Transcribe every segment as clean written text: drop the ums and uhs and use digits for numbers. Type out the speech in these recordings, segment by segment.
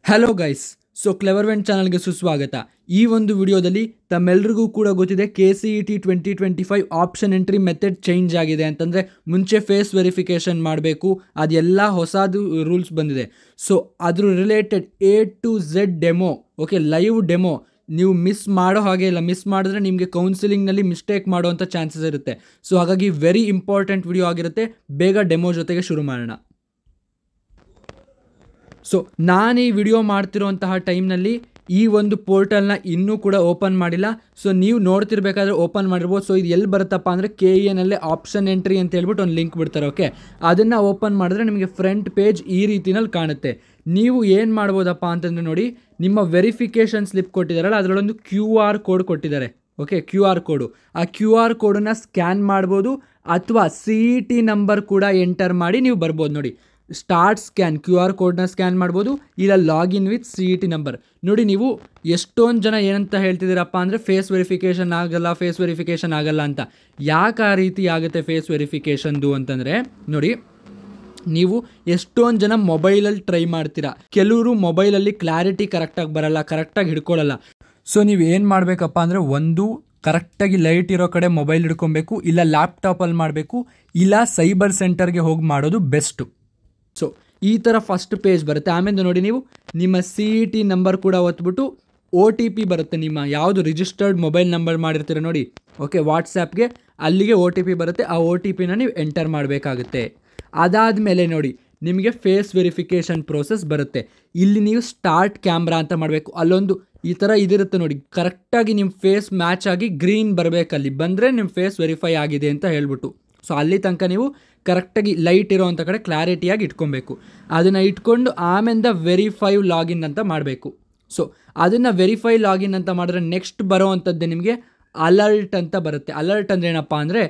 Hello guys, so ಕ್ಲೆವರ್ವೆಂಟ್ ಚಾನಲ್ಗೆ ಸುಸ್ವಾಗತ. ಈ ಒಂದು ವಿಡಿಯೋದಲ್ಲಿ ತಮ್ಮೆಲ್ಲರಿಗೂ ಕೂಡ ಗೊತ್ತಿದೆ KCET 2025 option entry method change ಆಗಿದೆ ಅಂತಂದರೆ ಮುಂಚೆ ಫೇಸ್ ವೆರಿಫಿಕೇಷನ್ ಮಾಡಬೇಕು, ಅದೆಲ್ಲ ಹೊಸದು ರೂಲ್ಸ್ ಬಂದಿದೆ. ಸೊ ಅದ್ರ related A to Z demo, okay, live demo ನೀವು ಮಿಸ್ ಮಾಡೋ ಹಾಗೆ ಇಲ್ಲ. ಮಿಸ್ ಮಾಡಿದ್ರೆ ನಿಮಗೆ ಕೌನ್ಸಿಲಿಂಗ್ನಲ್ಲಿ ಮಿಸ್ಟೇಕ್ ಮಾಡುವಂಥ ಚಾನ್ಸಸ್ ಇರುತ್ತೆ. ಸೊ ಹಾಗಾಗಿ ವೆರಿ ಇಂಪಾರ್ಟೆಂಟ್ ವಿಡಿಯೋ ಆಗಿರುತ್ತೆ. ಬೇಗ ಡೆಮೋ ಜೊತೆಗೆ ಶುರು ಮಾಡೋಣ. ಸೊ ನಾನು ಈ ವಿಡಿಯೋ ಮಾಡ್ತಿರೋಂತಹ ಟೈಮ್ನಲ್ಲಿ ಈ ಒಂದು ಪೋರ್ಟಲ್ನ ಇನ್ನೂ ಕೂಡ ಓಪನ್ ಮಾಡಿಲ್ಲ. ಸೊ ನೀವು ನೋಡ್ತಿರ್ಬೇಕಾದ್ರೆ ಓಪನ್ ಮಾಡಿರ್ಬೋದು. ಸೊ ಇದು ಎಲ್ಲಿ ಬರುತ್ತಪ್ಪ ಅಂದರೆ KENಲ್ಲೇ ಆಪ್ಷನ್ ಎಂಟ್ರಿ ಅಂತ ಹೇಳ್ಬಿಟ್ಟು ಒಂದು ಲಿಂಕ್ ಬಿಡ್ತಾರೆ. ಓಕೆ, ಅದನ್ನು ಓಪನ್ ಮಾಡಿದ್ರೆ ನಿಮಗೆ ಫ್ರಂಟ್ ಪೇಜ್ ಈ ರೀತಿನಲ್ಲಿ ಕಾಣುತ್ತೆ. ನೀವು ಏನು ಮಾಡ್ಬೋದಪ್ಪ ಅಂತಂದರೆ ನೋಡಿ, ನಿಮ್ಮ ವೆರಿಫಿಕೇಷನ್ ಸ್ಲಿಪ್ ಕೊಟ್ಟಿದ್ದಾರಲ್ಲ, ಅದರಲ್ಲೊಂದು QR ಕೋಡ್ ಕೊಟ್ಟಿದ್ದಾರೆ. ಓಕೆ, QR ಕೋಡು, ಆ QR ಕೋಡನ್ನು ಸ್ಕ್ಯಾನ್ ಮಾಡ್ಬೋದು ಅಥವಾ CET ನಂಬರ್ ಕೂಡ ಎಂಟರ್ ಮಾಡಿ ನೀವು ಬರ್ಬೋದು. ನೋಡಿ, ಸ್ಟಾರ್ಟ್ ಸ್ಕ್ಯಾನ್, QR ಕೋಡ್ನ ಸ್ಕ್ಯಾನ್ ಮಾಡ್ಬೋದು, ಇಲ್ಲ ಲಾಗಿನ್ ವಿತ್ CET ನಂಬರ್. ನೋಡಿ, ನೀವು ಎಷ್ಟೊಂದು ಜನ ಏನಂತ ಹೇಳ್ತಿದ್ದೀರಪ್ಪ ಅಂದರೆ ಫೇಸ್ ವೆರಿಫಿಕೇಷನ್ ಆಗಲ್ಲ ಅಂತ. ಯಾಕೆ ಆ ರೀತಿ ಆಗುತ್ತೆ ಫೇಸ್ ವೆರಿಫಿಕೇಷನ್ದು ಅಂತಂದರೆ, ನೋಡಿ, ನೀವು ಎಷ್ಟೊಂದು ಜನ ಮೊಬೈಲಲ್ಲಿ ಟ್ರೈ ಮಾಡ್ತೀರಾ. ಕೆಲವರು ಮೊಬೈಲಲ್ಲಿ ಕ್ಲಾರಿಟಿ ಕರೆಕ್ಟಾಗಿ ಬರಲ್ಲ, ಕರೆಕ್ಟಾಗಿ ಹಿಡ್ಕೊಳ್ಳಲ್ಲ. ಸೊ ನೀವು ಏನು ಮಾಡಬೇಕಪ್ಪ ಅಂದರೆ, ಒಂದು ಕರೆಕ್ಟಾಗಿ ಲೈಟ್ ಇರೋ ಕಡೆ ಮೊಬೈಲ್ ಹಿಡ್ಕೊಬೇಕು, ಇಲ್ಲ ಲ್ಯಾಪ್ಟಾಪಲ್ಲಿ ಮಾಡಬೇಕು, ಇಲ್ಲ ಸೈಬರ್ ಸೆಂಟರ್ಗೆ ಹೋಗಿ ಮಾಡೋದು ಬೆಸ್ಟು. ಸೊ ಈ ಥರ ಫಸ್ಟ್ ಪೇಜ್ ಬರುತ್ತೆ. ಆಮೇಲೆ ನೋಡಿ, ನೀವು ನಿಮ್ಮ CET ನಂಬರ್ ಕೂಡ ಒತ್ಬಿಟ್ಟು OTP ಬರುತ್ತೆ. ನಿಮ್ಮ ಯಾವುದು ರಿಜಿಸ್ಟರ್ಡ್ ಮೊಬೈಲ್ ನಂಬರ್ ಮಾಡಿರ್ತೀರ ನೋಡಿ, ಓಕೆ, ವಾಟ್ಸ್ಯಾಪ್ಗೆ, ಅಲ್ಲಿಗೆ OTP ಬರುತ್ತೆ. ಆ OTPನ ನೀವು ಎಂಟರ್ ಮಾಡಬೇಕಾಗುತ್ತೆ. ಅದಾದಮೇಲೆ ನೋಡಿ, ನಿಮಗೆ ಫೇಸ್ ವೆರಿಫಿಕೇಷನ್ ಪ್ರೋಸೆಸ್ ಬರುತ್ತೆ. ಇಲ್ಲಿ ನೀವು ಸ್ಟಾರ್ಟ್ ಕ್ಯಾಮ್ರಾ ಅಂತ ಮಾಡಬೇಕು. ಅಲ್ಲೊಂದು ಈ ಥರ ಇದಿರುತ್ತೆ ನೋಡಿ, ಕರೆಕ್ಟಾಗಿ ನಿಮ್ಮ ಫೇಸ್ ಮ್ಯಾಚ್ ಆಗಿ ಗ್ರೀನ್ ಬರಬೇಕಲ್ಲಿ ಬಂದರೆ ನಿಮ್ಮ ಫೇಸ್ ವೆರಿಫೈ ಆಗಿದೆ ಅಂತ ಹೇಳ್ಬಿಟ್ಟು. ಸೊ ಅಲ್ಲಿ ತನಕ ನೀವು ಕರೆಕ್ಟಾಗಿ ಲೈಟ್ ಇರೋವಂಥ ಕಡೆ ಕ್ಲಾರಿಟಿಯಾಗಿ ಇಟ್ಕೊಬೇಕು. ಅದನ್ನು ಇಟ್ಕೊಂಡು ಆಮೇಲೆ ವೆರಿಫೈ ಲಾಗಿನ್ ಅಂತ ಮಾಡಬೇಕು. ಸೊ ಅದನ್ನು ವೆರಿಫೈ ಲಾಗಿನ್ ಅಂತ ಮಾಡಿದ್ರೆ ನೆಕ್ಸ್ಟ್ ಬರೋ ಅಂಥದ್ದೇ ನಿಮಗೆ ಅಲರ್ಟ್ ಅಂತ ಬರುತ್ತೆ. ಅಲರ್ಟ್ ಅಂದರೆ ಏನಪ್ಪ ಅಂದರೆ,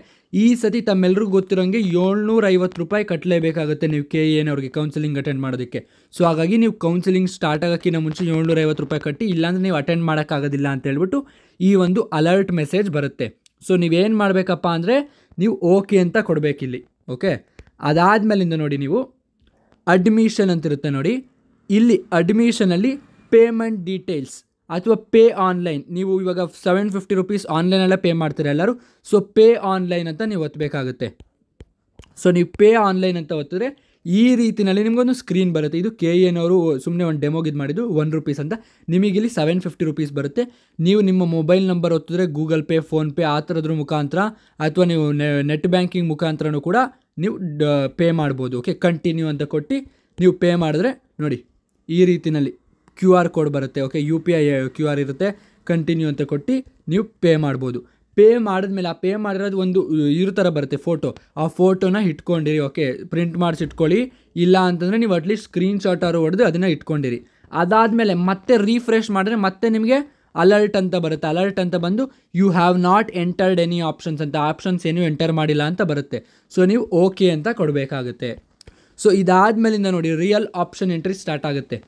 ಈ ಸತಿ ತಮ್ಮೆಲ್ಲರಿಗೂ ಗೊತ್ತಿರೋಂಗೆ 750 ರೂಪಾಯಿ ಕಟ್ಟಲೇಬೇಕಾಗುತ್ತೆ ನೀವು KEN ಅವ್ರಿಗೆ ಕೌನ್ಸಿಲಿಂಗ್ ಅಟೆಂಡ್ ಮಾಡೋದಕ್ಕೆ. ಸೊ ಹಾಗಾಗಿ ನೀವು ಕೌನ್ಸಿಲಿಂಗ್ ಸ್ಟಾರ್ಟ್ ಆಗೋಕ್ಕಿಂತ ಮುಂಚೆ 750 ರೂಪಾಯಿ ಕಟ್ಟಿ, ಇಲ್ಲಾಂದರೆ ನೀವು ಅಟೆಂಡ್ ಮಾಡೋಕ್ಕಾಗೋದಿಲ್ಲ ಅಂತ ಹೇಳ್ಬಿಟ್ಟು ಈ ಒಂದು ಅಲರ್ಟ್ ಮೆಸೇಜ್ ಬರುತ್ತೆ. ಸೊ ನೀವೇನು ಮಾಡಬೇಕಪ್ಪ ಅಂದರೆ, ನೀವು ಓಕೆ ಅಂತ ಕೊಡಬೇಕಿಲ್ಲಿ. ಓಕೆ, ಅದಾದಮೇಲಿಂದ ನೋಡಿ, ನೀವು ಅಡ್ಮಿಷನ್ ಅಂತಿರುತ್ತೆ ನೋಡಿ, ಇಲ್ಲಿ ಅಡ್ಮಿಷನಲ್ಲಿ ಪೇಮೆಂಟ್ ಡೀಟೇಲ್ಸ್ ಅಥವಾ ಪೇ ಆನ್ಲೈನ್, ನೀವು ಇವಾಗ 750 ರೂಪೀಸ್ ಆನ್ಲೈನಲ್ಲೇ ಪೇ ಮಾಡ್ತೀರಾ ಎಲ್ಲರೂ. ಸೊ ಪೇ ಆನ್ಲೈನ್ ಅಂತ ನೀವು ಒತ್ತಬೇಕಾಗುತ್ತೆ. ಸೊ ನೀವು ಪೇ ಆನ್ಲೈನ್ ಅಂತ ಒತ್ತಿದ್ರೆ ಈ ರೀತಿಯಲ್ಲಿ ನಿಮಗೊಂದು ಸ್ಕ್ರೀನ್ ಬರುತ್ತೆ. ಇದು KEN ಅವರು ಸುಮ್ಮನೆ ಒಂದು ಡೆಮೋಗೆ ಇದು ಮಾಡಿದ್ದು, ₹1 ಅಂತ. ನಿಮಗಿಲ್ಲಿ 750 ರೂಪೀಸ್ ಬರುತ್ತೆ. ನೀವು ನಿಮ್ಮ ಮೊಬೈಲ್ ನಂಬರ್ ಒತ್ತಿದ್ರೆ ಗೂಗಲ್ ಪೇ, ಫೋನ್ಪೇ ಆ ಥರದ್ರ ಮುಖಾಂತರ ಅಥವಾ ನೀವು ನೆಟ್ ಬ್ಯಾಂಕಿಂಗ್ ಮುಖಾಂತರನೂ ಕೂಡ ನೀವು ಪೇ ಮಾಡ್ಬೋದು. ಓಕೆ, ಕಂಟಿನ್ಯೂ ಅಂತ ಕೊಟ್ಟು ನೀವು ಪೇ ಮಾಡಿದ್ರೆ ನೋಡಿ ಈ ರೀತಿಯಲ್ಲಿ QR ಕೋಡ್ ಬರುತ್ತೆ. ಓಕೆ, UPI QR ಇರುತ್ತೆ. ಕಂಟಿನ್ಯೂ ಅಂತ ಕೊಟ್ಟು ನೀವು ಪೇ ಮಾಡ್ಬೋದು. ಪೇ ಮಾಡಿದ್ಮೇಲೆ ಆ ಪೇ ಮಾಡಿರೋದು ಒಂದು ಇರೋ ಥರ ಬರುತ್ತೆ ಫೋಟೋ, ಆ ಫೋಟೋನ ಇಟ್ಕೊಂಡಿರಿ. ಓಕೆ, ಪ್ರಿಂಟ್ ಮಾಡಿಸಿ ಇಟ್ಕೊಳ್ಳಿ, ಇಲ್ಲ ಅಂತಂದರೆ ನೀವು ಅಟ್ಲೀಸ್ಟ್ ಸ್ಕ್ರೀನ್ಶಾಟಾರು ಹೊಡೆದು ಅದನ್ನು ಇಟ್ಕೊಂಡಿರಿ. ಅದಾದಮೇಲೆ ಮತ್ತೆ ರೀಫ್ರೆಶ್ ಮಾಡಿದ್ರೆ ಮತ್ತೆ ನಿಮಗೆ ಅಲರ್ಟ್ ಅಂತ ಬರುತ್ತೆ. ಅಲರ್ಟ್ ಅಂತ ಬಂದು you have not entered any options ಅಂತ, ಆಪ್ಷನ್ಸ್ ಏನೂ ಎಂಟರ್ ಮಾಡಿಲ್ಲ ಅಂತ ಬರುತ್ತೆ. ಸೊ ನೀವು ಓಕೆ ಅಂತ ಕೊಡಬೇಕಾಗುತ್ತೆ. ಸೊ ಇದಾದಮೇಲಿಂದ ನೋಡಿ, ರಿಯಲ್ ಆಪ್ಷನ್ ಎಂಟ್ರಿ ಸ್ಟಾರ್ಟ್ ಆಗುತ್ತೆ.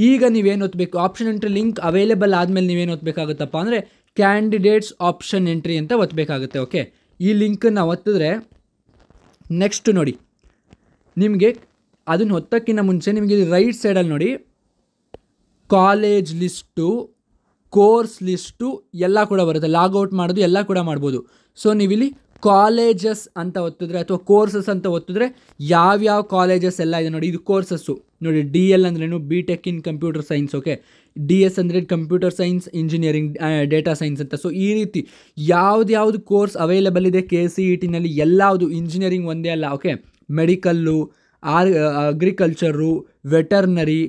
ಈಗ ನೀವೇನು ಒತ್ತಬೇಕು, ಆಪ್ಷನ್ ಎಂಟ್ರಿ ಲಿಂಕ್ ಅವೈಲೇಬಲ್ ಆದಮೇಲೆ ನೀವೇನು ಒತ್ತಬೇಕಾಗುತ್ತಪ್ಪ ಅಂದರೆ ಕ್ಯಾಂಡಿಡೇಟ್ಸ್ ಆಪ್ಷನ್ ಎಂಟ್ರಿ ಅಂತ ಒತ್ತಬೇಕಾಗುತ್ತೆ. ಓಕೆ, ಈ ಲಿಂಕನ್ನು ಒತ್ತಿದ್ರೆ ನೆಕ್ಸ್ಟ್ ನೋಡಿ, ನಿಮಗೆ ಅದನ್ನು ಒತ್ತಕ್ಕಿಂತ ಮುಂಚೆ ನಿಮಗೆ ರೈಟ್ ಸೈಡಲ್ಲಿ ನೋಡಿ ಕಾಲೇಜ್ ಲಿಸ್ಟು, ಕೋರ್ಸ್ ಲಿಸ್ಟು ಎಲ್ಲ ಕೂಡ ಬರುತ್ತೆ. ಲಾಗೌಟ್ ಮಾಡೋದು ಎಲ್ಲ ಕೂಡ ಮಾಡ್ಬೋದು. ಸೊ ನೀವಿಲ್ಲಿ ಕಾಲೇಜಸ್ ಅಂತ ಒತ್ತಿದ್ರೆ ಅಥವಾ ಕೋರ್ಸಸ್ ಅಂತ ಒತ್ತಿದ್ರೆ ಯಾವ್ಯಾವ ಕಾಲೇಜಸ್ ಎಲ್ಲ ಇದೆ ನೋಡಿ. ಇದು ಕೋರ್ಸಸ್ಸು ನೋಡಿ, DL ಅಂದ್ರೇನು, BTech in computer science. Okay, DS ಅಂದರೆ computer science engineering data science ಅಂತ. ಸೊ ಈ ರೀತಿ ಯಾವ್ದು ಕೋರ್ಸ್ ಅವೈಲೇಬಲ್ ಇದೆ KCETನಲ್ಲಿ, ಎಲ್ಲವುದು ಇಂಜಿನಿಯರಿಂಗ್ ಒಂದೇ ಅಲ್ಲ. ಓಕೆ, ಮೆಡಿಕಲ್ಲು, ಅಗ್ರಿಕಲ್ಚರು, ವೆಟರ್ನರಿ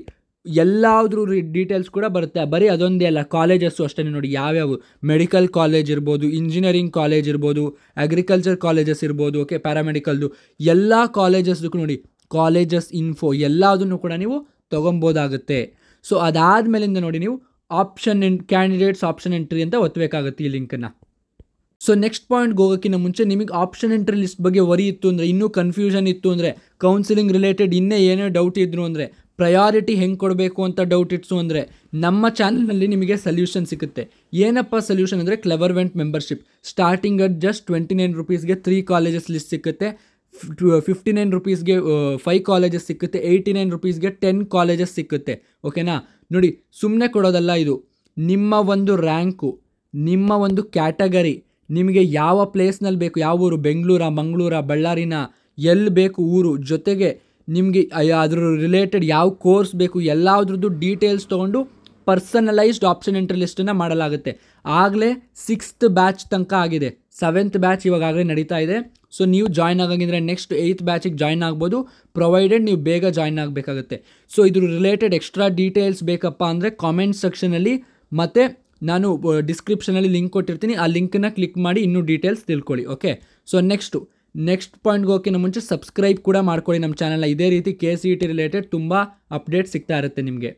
ಎಲ್ಲಾದ್ರೂ ಡೀಟೇಲ್ಸ್ ಕೂಡ ಬರುತ್ತೆ. ಬರೀ ಅದೊಂದೇ ಅಲ್ಲ, ಕಾಲೇಜಸ್ಸು ಅಷ್ಟೇ ನೋಡಿ. ಯಾವ್ಯಾವು ಮೆಡಿಕಲ್ ಕಾಲೇಜ್ ಇರ್ಬೋದು, ಇಂಜಿನಿಯರಿಂಗ್ ಕಾಲೇಜ್ ಇರ್ಬೋದು, ಅಗ್ರಿಕಲ್ಚರ್ ಕಾಲೇಜಸ್ ಇರ್ಬೋದು, ಓಕೆ, ಪ್ಯಾರಾಮೆಡಿಕಲ್ದು ಎಲ್ಲ ಕಾಲೇಜಸ್ಗೂ ನೋಡಿ ಕಾಲೇಜಸ್ ಇನ್ಫೋ ಎಲ್ಲದನ್ನು ಕೂಡ ನೀವು ತೊಗೊಬೋದಾಗುತ್ತೆ. ಸೊ ಅದಾದಮೇಲಿಂದ ನೋಡಿ, ನೀವು ಕ್ಯಾಂಡಿಡೇಟ್ಸ್ ಆಪ್ಷನ್ ಎಂಟ್ರಿ ಅಂತ ಒತ್ತಬೇಕಾಗುತ್ತೆ ಈ ಲಿಂಕನ್ನು. ಸೊ ನೆಕ್ಸ್ಟ್ ಪಾಯಿಂಟ್ಗೆ ಹೋಗೋಕ್ಕಿಂತ ಮುಂಚೆ ನಿಮಗೆ ಆಪ್ಷನ್ ಎಂಟ್ರಿ ಲಿಸ್ಟ್ ಬಗ್ಗೆ ವರಿ ಇತ್ತು ಅಂದರೆ, ಇನ್ನೂ ಕನ್ಫ್ಯೂಷನ್ ಇತ್ತು ಅಂದರೆ, ಕೌನ್ಸಿಲಿಂಗ್ ರಿಲೇಟೆಡ್ ಇನ್ನೇ ಏನೇ ಡೌಟ್ ಇದ್ರು ಅಂದರೆ, ಪ್ರಯಾರಿಟಿ ಹೆಂಗೆ ಕೊಡಬೇಕು ಅಂತ ಡೌಟ್ ಇಟ್ಸು ಅಂದರೆ, ನಮ್ಮ ಚಾನಲ್ನಲ್ಲಿ ನಿಮಗೆ ಸೊಲ್ಯೂಷನ್ ಸಿಗುತ್ತೆ. ಏನಪ್ಪ ಸೊಲ್ಯೂಷನ್ ಅಂದರೆ, ಕ್ಲೆವರ್ವೆಂಟ್ ಮೆಂಬರ್ಶಿಪ್ ಸ್ಟಾರ್ಟಿಂಗ್ ಅಟ್ ಜಸ್ಟ್ 29 ರೂಪೀಸ್ಗೆ 3 ಕಾಲೇಜಸ್ ಲಿಸ್ಟ್ ಸಿಗುತ್ತೆ. 59 ರೂಪೀಸ್ಗೆ 5 ಕಾಲೇಜಸ್ ಸಿಕ್ಕುತ್ತೆ, 89 ರೂಪೀಸ್ಗೆ 10 ಕಾಲೇಜಸ್ ಸಿಕ್ಕುತ್ತೆ. ಓಕೆನಾ? ನೋಡಿ, ಸುಮ್ಮನೆ ಕೊಡೋದಲ್ಲ ಇದು. ನಿಮ್ಮ ಒಂದು ರ್ಯಾಂಕು, ನಿಮ್ಮ ಒಂದು ಕ್ಯಾಟಗರಿ, ನಿಮಗೆ ಯಾವ ಪ್ಲೇಸ್ನಲ್ಲಿ ಬೇಕು, ಯಾವ ಊರು, ಬೆಂಗಳೂರಾ, ಮಂಗಳೂರಾ, ಬಳ್ಳಾರಿನ, ಎಲ್ಲಿ ಬೇಕು ಊರು, ಜೊತೆಗೆ ನಿಮಗೆ ಅದ್ರ ರಿಲೇಟೆಡ್ ಯಾವ ಕೋರ್ಸ್ ಬೇಕು ಎಲ್ಲದ್ರದ್ದು ಡೀಟೇಲ್ಸ್ ತೊಗೊಂಡು ಪರ್ಸನಲೈಸ್ಡ್ ಆಪ್ಷನ್ ಎಂಟ್ರಿ ಲಿಸ್ಟನ್ನು ಮಾಡಲಾಗುತ್ತೆ. ಆಗಲೇ 6th ಬ್ಯಾಚ್ ತನಕ ಆಗಿದೆ. 7th ಬ್ಯಾಚ್ ಇವಾಗಲೇ ನಡೀತಾ ಇದೆ. ಸೊ ನೀವು ಜಾಯ್ನ್ ಆಗೋಂಗಿದ್ರೆ ನೆಕ್ಸ್ಟ್ 8th ಬ್ಯಾಚಿಗೆ ಜಾಯ್ನ್ ಆಗ್ಬೋದು, ಪ್ರೊವೈಡೆಡ್ ನೀವು ಬೇಗ ಜಾಯ್ನ್ ಆಗಬೇಕಾಗುತ್ತೆ. ಸೊ ಇದ್ರ ರಿಲೇಟೆಡ್ ಎಕ್ಸ್ಟ್ರಾ ಡೀಟೇಲ್ಸ್ ಬೇಕಪ್ಪ ಅಂದರೆ ಕಾಮೆಂಟ್ ಸೆಕ್ಷನಲ್ಲಿ ಮತ್ತು ನಾನು ಡಿಸ್ಕ್ರಿಪ್ಷನಲ್ಲಿ ಲಿಂಕ್ ಕೊಟ್ಟಿರ್ತೀನಿ, ಆ ಲಿಂಕನ್ನು ಕ್ಲಿಕ್ ಮಾಡಿ ಇನ್ನೂ ಡೀಟೇಲ್ಸ್ ತಿಳ್ಕೊಳ್ಳಿ. ಓಕೆ, ಸೊ ನೆಕ್ಸ್ಟ್ ಪಾಯಿಂಟ್ಗೆ ಹೋಗೋಕ್ಕಿಂತ ಮುಂಚೆ ಸಬ್ಸ್ಕ್ರೈಬ್ ಕೂಡ ಮಾಡ್ಕೊಳ್ಳಿ ನಮ್ಮ ಚಾನಲ್ನ. ಇದೇ ರೀತಿ KCET ರಿಲೇಟೆಡ್ ತುಂಬ ಅಪ್ಡೇಟ್ ಸಿಗ್ತಾ ಇರುತ್ತೆ ನಿಮಗೆ.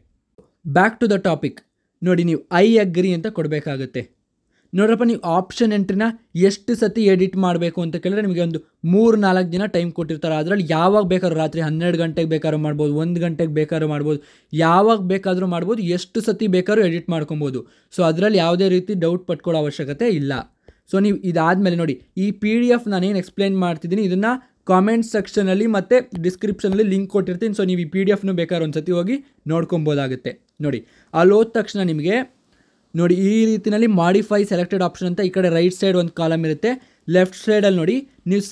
Back to the topic. ನೋಡಿ, ನೀವು ಐ ಅಗ್ರಿ ಅಂತ ಕೊಡಬೇಕಾಗುತ್ತೆ. ನೋಡ್ರಪ್ಪ, ನೀವು ಆಪ್ಷನ್ ಎಂಟ್ರಿನ ಎಷ್ಟು ಸತಿ ಎಡಿಟ್ ಮಾಡಬೇಕು ಅಂತ ಕೇಳಿದ್ರೆ ನಿಮಗೆ ಒಂದು 3-4 ದಿನ ಟೈಮ್ ಕೊಟ್ಟಿರ್ತಾರೆ. ಅದರಲ್ಲಿ ಯಾವಾಗ ಬೇಕಾದ್ರೂ, ರಾತ್ರಿ 12 ಗಂಟೆಗೆ ಬೇಕಾದ್ರೂ ಮಾಡ್ಬೋದು, 1 ಗಂಟೆಗೆ ಬೇಕಾದ್ರೂ ಮಾಡ್ಬೋದು, ಯಾವಾಗ ಬೇಕಾದರೂ ಮಾಡ್ಬೋದು, ಎಷ್ಟು ಸತಿ ಬೇಕಾದ್ರೂ ಎಡಿಟ್ ಮಾಡ್ಕೊಬೋದು. ಸೊ ಅದರಲ್ಲಿ ಯಾವುದೇ ರೀತಿ ಡೌಟ್ ಪಟ್ಕೊಳ್ಳೋ ಅವಶ್ಯಕತೆ ಇಲ್ಲ. ಸೊ ನೀವು ಇದಾದಮೇಲೆ ನೋಡಿ, ಈ PDF ನಾನೇನು ಎಕ್ಸ್ಪ್ಲೈನ್ ಮಾಡ್ತಿದ್ದೀನಿ ಇದನ್ನು ಕಾಮೆಂಟ್ ಸೆಕ್ಷನಲ್ಲಿ ಮತ್ತು ಡಿಸ್ಕ್ರಿಪ್ಷನಲ್ಲಿ ಲಿಂಕ್ ಕೊಟ್ಟಿರ್ತೀನಿ. ಸೊ ನೀವು ಈ PDF ಬೇಕಾದ್ರೆ ಒಂದು ಸತಿ ಹೋಗಿ ನೋಡ್ಕೊಬೋದಾಗುತ್ತೆ. ನೋಡಿ, ಅಲ್ಲಿ ಹೋದ ತಕ್ಷಣ ನಿಮಗೆ ನೋಡಿ ಈ ರೀತಿಯಲ್ಲಿ ಮಾಡಿಫೈ ಸೆಲೆಕ್ಟೆಡ್ ಆಪ್ಷನ್ ಅಂತ ಈ ಕಡೆ ರೈಟ್ ಸೈಡ್ ಒಂದು ಕಾಲಮ್ ಇರುತ್ತೆ. ಲೆಫ್ಟ್ ಸೈಡಲ್ಲಿ ನೋಡಿ ನೀವು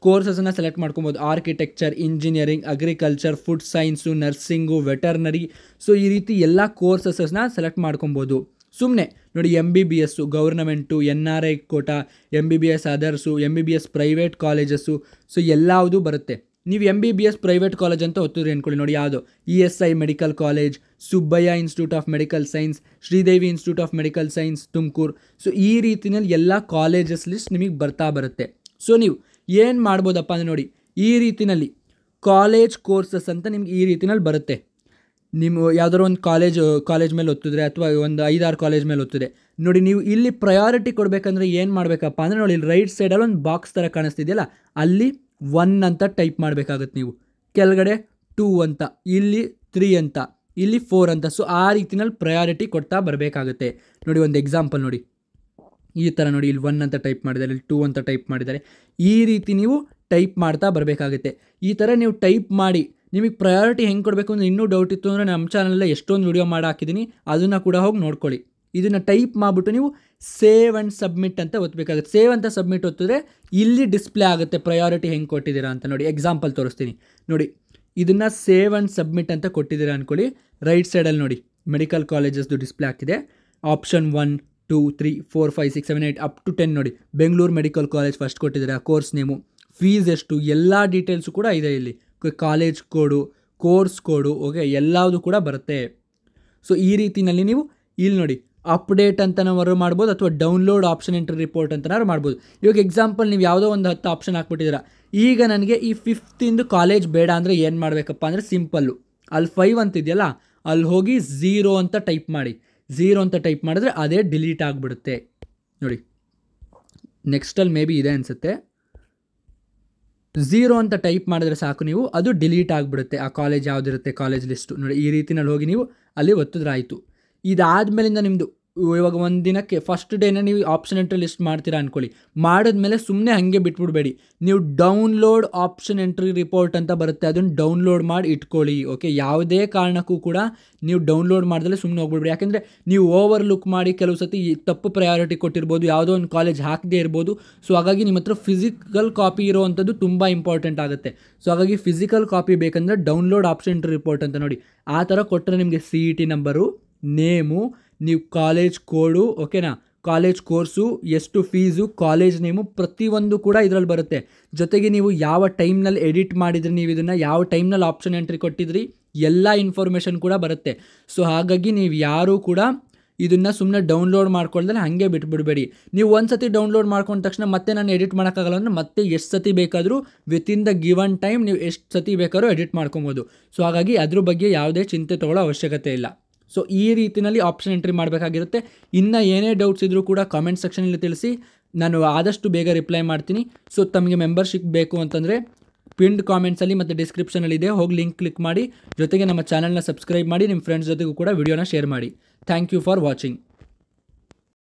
ಕೋರ್ಸಸನ್ನು ಸೆಲೆಕ್ಟ್ ಮಾಡ್ಕೊಬೋದು. Architecture, engineering, agriculture, food science, nursing, veterinary. So ಈ ರೀತಿ ಎಲ್ಲ ಕೋರ್ಸಸನ್ನ ಸೆಲೆಕ್ಟ್ ಮಾಡ್ಕೊಬೋದು. ಸುಮ್ಮನೆ ನೋಡಿ, MBBS government, NRI quota, MBBS others, MBBS private colleges, so ಎಲ್ಲವುದು ಬರುತ್ತೆ. ನೀವು MBBS ಪ್ರೈವೇಟ್ ಕಾಲೇಜ್ ಅಂತ ಒತ್ತಿದ್ರೆ ಅಂದ್ಕೊಳ್ಳಿ. ನೋಡಿ, ಯಾವುದು ESI medical college, Subbaiah institute of medical science, Sridevi institute of medical science, Tumakuru. So ಈ ರೀತಿಯಲ್ಲಿ ಎಲ್ಲ ಕಾಲೇಜಸ್ ಲಿಸ್ಟ್ ನಿಮಗೆ ಬರುತ್ತೆ. ಸೊ ನೀವು ಏನು ಮಾಡ್ಬೋದಪ್ಪ ಅಂದರೆ ನೋಡಿ, ಈ ರೀತಿಯಲ್ಲಿ ಕಾಲೇಜ್ ಕೋರ್ಸಸ್ ಅಂತ ನಿಮ್ಗೆ ಈ ರೀತಿಯಲ್ಲಿ ಬರುತ್ತೆ. ನಿಮ್ಮ ಯಾವುದಾದ್ರು ಒಂದು ಕಾಲೇಜ್ ಮೇಲೆ ಒತ್ತಿದ್ರೆ ಅಥವಾ ಒಂದು 5-6 ಕಾಲೇಜ್ ಮೇಲೆ ಒತ್ತಿದೆ ನೋಡಿ, ನೀವು ಇಲ್ಲಿ ಪ್ರಯಾರಿಟಿ ಕೊಡಬೇಕಂದ್ರೆ ಏನು ಮಾಡಬೇಕಪ್ಪ ಅಂದರೆ ನೋಡಿ, ಇಲ್ಲಿ ರೈಟ್ ಸೈಡಲ್ಲಿ ಒಂದು ಬಾಕ್ಸ್ ಥರ ಕಾಣಿಸ್ತಿದೆಯಲ್ಲ, ಅಲ್ಲಿ 1 ಅಂತ ಟೈಪ್ ಮಾಡಬೇಕಾಗುತ್ತೆ. ನೀವು ಕೆಳಗಡೆ 2 ಅಂತ, ಇಲ್ಲಿ 3 ಅಂತ, ಇಲ್ಲಿ 4 ಅಂತ. ಸೊ ಆ ರೀತಿಯಲ್ಲಿ ಪ್ರಯಾರಿಟಿ ಕೊಡ್ತಾ ಬರಬೇಕಾಗುತ್ತೆ. ನೋಡಿ, ಒಂದು ಎಕ್ಸಾಂಪಲ್ ನೋಡಿ, ಈ ಥರ ನೋಡಿ, ಇಲ್ಲಿ 1 ಅಂತ ಟೈಪ್ ಮಾಡಿದ್ದಾರೆ, ಇಲ್ಲಿ 2 ಅಂತ ಟೈಪ್ ಮಾಡಿದ್ದಾರೆ. ಈ ರೀತಿ ನೀವು ಟೈಪ್ ಮಾಡ್ತಾ ಬರಬೇಕಾಗುತ್ತೆ. ಈ ಥರ ನೀವು ಟೈಪ್ ಮಾಡಿ ನಿಮಗೆ ಪ್ರಯಾರಿಟಿ ಹೆಂಗೆ ಕೊಡಬೇಕು ಅಂದರೆ ಇನ್ನೂ ಡೌಟ್ ಇತ್ತು ಅಂದರೆ ನಮ್ಮ ಚಾನಲಲ್ಲಿ ಎಷ್ಟೊಂದು ವೀಡಿಯೋ ಮಾಡಿ ಹಾಕಿದ್ದೀನಿ, ಅದನ್ನು ಕೂಡ ಹೋಗಿ ನೋಡ್ಕೊಳ್ಳಿ. ಇದನ್ನು ಟೈಪ್ ಮಾಡಿಬಿಟ್ಟು ನೀವು ಸೇವ್ ಆ್ಯಂಡ್ ಸಬ್ಮಿಟ್ ಅಂತ ಒತ್ತಬೇಕಾಗುತ್ತೆ. ಸೇವ್ ಅಂತ ಸಬ್ಮಿಟ್ ಒತ್ತಿದ್ರೆ ಇಲ್ಲಿ ಡಿಸ್ಪ್ಲೇ ಆಗುತ್ತೆ ಪ್ರಯಾರಿಟಿ ಹೆಂಗೆ ಕೊಟ್ಟಿದ್ದೀರಾ ಅಂತ. ನೋಡಿ, ಎಕ್ಸಾಂಪಲ್ ತೋರಿಸ್ತೀನಿ. ನೋಡಿ, ಇದನ್ನು ಸೇವ್ ಆ್ಯಂಡ್ ಸಬ್ಮಿಟ್ ಅಂತ ಕೊಟ್ಟಿದ್ದೀರಾ ಅಂದ್ಕೊಳ್ಳಿ. ರೈಟ್ ಸೈಡಲ್ಲಿ ನೋಡಿ ಮೆಡಿಕಲ್ ಕಾಲೇಜಸ್ದು ಡಿಸ್ಪ್ಲೇ ಆಗ್ತಿದೆ. ಆಪ್ಷನ್ 1, 2, 3, 4, 5, 6, 7, 8 ಅಪ್ ಟು 10 ನೋಡಿ, ಬೆಂಗಳೂರು ಮೆಡಿಕಲ್ ಕಾಲೇಜ್ ಫಸ್ಟ್ ಕೊಟ್ಟಿದ್ದಾರೆ. ಕೋರ್ಸ್ ನೇಮು, ಫೀಸ್ ಎಷ್ಟು, ಎಲ್ಲ ಡೀಟೇಲ್ಸು ಕೂಡ ಇದೆ ಇಲ್ಲಿ. ಕಾಲೇಜ್ ಕೋಡು, ಕೋರ್ಸ್ ಕೋಡು, ಓಕೆ, ಎಲ್ಲವುದು ಕೂಡ ಬರುತ್ತೆ. ಸೊ ಈ ರೀತಿಯಲ್ಲಿ ನೀವು ಇಲ್ಲಿ ನೋಡಿ ಅಪ್ಡೇಟ್ ಅಂತನಾದ್ರು ಮಾಡ್ಬೋದು ಅಥವಾ ಡೌನ್ಲೋಡ್ ಆಪ್ಷನ್ ಎಂಟ್ರಿ ರಿಪೋರ್ಟ್ ಅಂತನಾದ್ರು ಮಾಡ್ಬೋದು. ಇವಾಗ ಎಕ್ಸಾಂಪಲ್ ನೀವು ಯಾವುದೋ ಒಂದು 10 ಆಪ್ಷನ್ ಹಾಕ್ಬಿಟ್ಟಿದ್ದೀರಾ. ಈಗ ನನಗೆ ಈ 5th ಕಾಲೇಜ್ ಬೇಡ ಅಂದರೆ ಏನು ಮಾಡಬೇಕಪ್ಪ ಅಂದರೆ ಸಿಂಪಲ್ಲು, ಅಲ್ಲಿ 5 ಅಂತಿದೆಯಲ್ಲ, ಅಲ್ಲಿ ಹೋಗಿ 0 ಅಂತ ಟೈಪ್ ಮಾಡಿ. 0 ಅಂತ ಟೈಪ್ ಮಾಡಿದ್ರೆ ಅದೇ ಡಿಲೀಟ್ ಆಗಿಬಿಡುತ್ತೆ. ನೋಡಿ, ನೆಕ್ಸ್ಟಲ್ಲಿ ಮೇ ಬಿ ಇದೆ ಅನಿಸುತ್ತೆ. 0 ಅಂತ ಟೈಪ್ ಮಾಡಿದ್ರೆ ಸಾಕು, ನೀವು ಅದು ಡಿಲೀಟ್ ಆಗಿಬಿಡುತ್ತೆ. ಆ ಕಾಲೇಜ್ ಯಾವುದಿರುತ್ತೆ ಕಾಲೇಜ್ ಲಿಸ್ಟು ನೋಡಿ, ಈ ರೀತಿನಲ್ಲಿ ಹೋಗಿ ನೀವು ಅಲ್ಲಿ ಒತ್ತಿದ್ರೆ ಆಯಿತು. ಇದಾದಮೇಲಿಂದ ನಿಮ್ಮದು ಇವಾಗ ಒಂದು ದಿನಕ್ಕೆ ಫಸ್ಟ್ ಡೇನ ನೀವು ಆಪ್ಷನ್ ಎಂಟ್ರಿ ಲಿಸ್ಟ್ ಮಾಡ್ತೀರಾ ಅಂದ್ಕೊಳ್ಳಿ. ಮಾಡಿದ್ಮೇಲೆ ಸುಮ್ಮನೆ ಹಾಗೆ ಬಿಟ್ಬಿಡ್ಬೇಡಿ, ನೀವು ಡೌನ್ಲೋಡ್ ಆಪ್ಷನ್ ಎಂಟ್ರಿ ರಿಪೋರ್ಟ್ ಅಂತ ಬರುತ್ತೆ, ಅದನ್ನು ಡೌನ್ಲೋಡ್ ಮಾಡಿ ಇಟ್ಕೊಳ್ಳಿ. ಓಕೆ, ಯಾವುದೇ ಕಾರಣಕ್ಕೂ ಕೂಡ ನೀವು ಡೌನ್ಲೋಡ್ ಮಾಡಿದ್ರೆ ಸುಮ್ಮನೆ ಹೋಗ್ಬಿಡ್ಬೇಡಿ. ಯಾಕೆಂದರೆ ನೀವು ಓವರ್ ಲುಕ್ ಮಾಡಿ ಕೆಲವು ಸತಿ ತಪ್ಪು ಪ್ರಯಾರಿಟಿ ಕೊಟ್ಟಿರ್ಬೋದು, ಯಾವುದೋ ಒಂದು ಕಾಲೇಜ್ ಹಾಕದೇ ಇರ್ಬೋದು. ಸೊ ಹಾಗಾಗಿ ನಿಮ್ಮ ಹತ್ರ ಫಿಸಿಕಲ್ ಕಾಪಿ ಇರೋವಂಥದ್ದು ತುಂಬ ಇಂಪಾರ್ಟೆಂಟ್ ಆಗುತ್ತೆ. ಸೊ ಹಾಗಾಗಿ ಫಿಸಿಕಲ್ ಕಾಪಿ ಬೇಕಂದರೆ ಡೌನ್ಲೋಡ್ ಆಪ್ಷನ್ ಎಂಟ್ರಿ ರಿಪೋರ್ಟ್ ಅಂತ ನೋಡಿ, ಆ ಥರ ಕೊಟ್ಟರೆ ನಿಮಗೆ CET ನಂಬರು, ನೇಮು, ನೀವು ಕಾಲೇಜ್ ಕೋಡು, ಓಕೆನಾ, ಕಾಲೇಜ್ ಕೋರ್ಸು, ಎಷ್ಟು ಫೀಸು, ಕಾಲೇಜ್ ನೇಮು, ಪ್ರತಿಯೊಂದು ಕೂಡ ಇದರಲ್ಲಿ ಬರುತ್ತೆ. ಜೊತೆಗೆ ನೀವು ಯಾವ ಟೈಮ್ನಲ್ಲಿ ಎಡಿಟ್ ಮಾಡಿದ್ರಿ, ನೀವು ಇದನ್ನು ಯಾವ ಟೈಮ್ನಲ್ಲಿ ಆಪ್ಷನ್ ಎಂಟ್ರಿ ಕೊಟ್ಟಿದ್ರಿ, ಎಲ್ಲ ಇನ್ಫಾರ್ಮೇಷನ್ ಕೂಡ ಬರುತ್ತೆ. ಸೊ ಹಾಗಾಗಿ ನೀವು ಯಾರೂ ಕೂಡ ಇದನ್ನು ಸುಮ್ಮನೆ ಡೌನ್ಲೋಡ್ ಮಾಡ್ಕೊಳ್ದಲ್ಲಿ ಹಾಗೆ ಬಿಟ್ಬಿಡಬೇಡಿ. ನೀವು ಒಂದು ಸತಿ ಡೌನ್ಲೋಡ್ ಮಾಡ್ಕೊಂಡ ತಕ್ಷಣ ಮತ್ತೆ ನಾನು ಎಡಿಟ್ ಮಾಡೋಕ್ಕಾಗಲ್ಲ ಅಂದರೆ ಮತ್ತೆ ಎಷ್ಟು ಸತಿ ಬೇಕಾದರೂ ವಿತಿನ್ ದ ಗಿವನ್ ಟೈಮ್ ನೀವು ಎಷ್ಟು ಸತಿ ಬೇಕಾದ್ರೂ ಎಡಿಟ್ ಮಾಡ್ಕೊಬೋದು. ಸೊ ಹಾಗಾಗಿ ಅದ್ರ ಬಗ್ಗೆ ಯಾವುದೇ ಚಿಂತೆ ತೊಗೊಳ್ಳೋ ಅವಶ್ಯಕತೆ ಇಲ್ಲ. ಸೊ ಈ ರೀತಿಯಲ್ಲಿ ಆಪ್ಷನ್ ಎಂಟ್ರಿ ಮಾಡಬೇಕಾಗಿರುತ್ತೆ. ಇನ್ನು ಏನೇ ಡೌಟ್ಸ್ ಇದ್ದರೂ ಕೂಡ ಕಾಮೆಂಟ್ ಸೆಕ್ಷನಲ್ಲಿ ತಿಳಿಸಿ, ನಾನು ಆದಷ್ಟು ಬೇಗ ರಿಪ್ಲೈ ಮಾಡ್ತೀನಿ. ಸೊ ತಮಗೆ ಮೆಂಬರ್ಶಿಪ್ ಬೇಕು ಅಂತಂದರೆ ಪಿನ್ಡ್ ಕಾಮೆಂಟ್ಸಲ್ಲಿ ಮತ್ತು ಡಿಸ್ಕ್ರಿಪ್ಷನಲ್ಲಿದೆ, ಹೋಗಿ ಲಿಂಕ್ ಕ್ಲಿಕ್ ಮಾಡಿ. ಜೊತೆಗೆ ನಮ್ಮ ಚಾನಲ್ನ ಸಬ್ಸ್ಕ್ರೈಬ್ ಮಾಡಿ, ನಿಮ್ಮ ಫ್ರೆಂಡ್ಸ್ ಜೊತೆಗೂ ಕೂಡ ವಿಡಿಯೋನ ಶೇರ್ ಮಾಡಿ. Thank you for watching.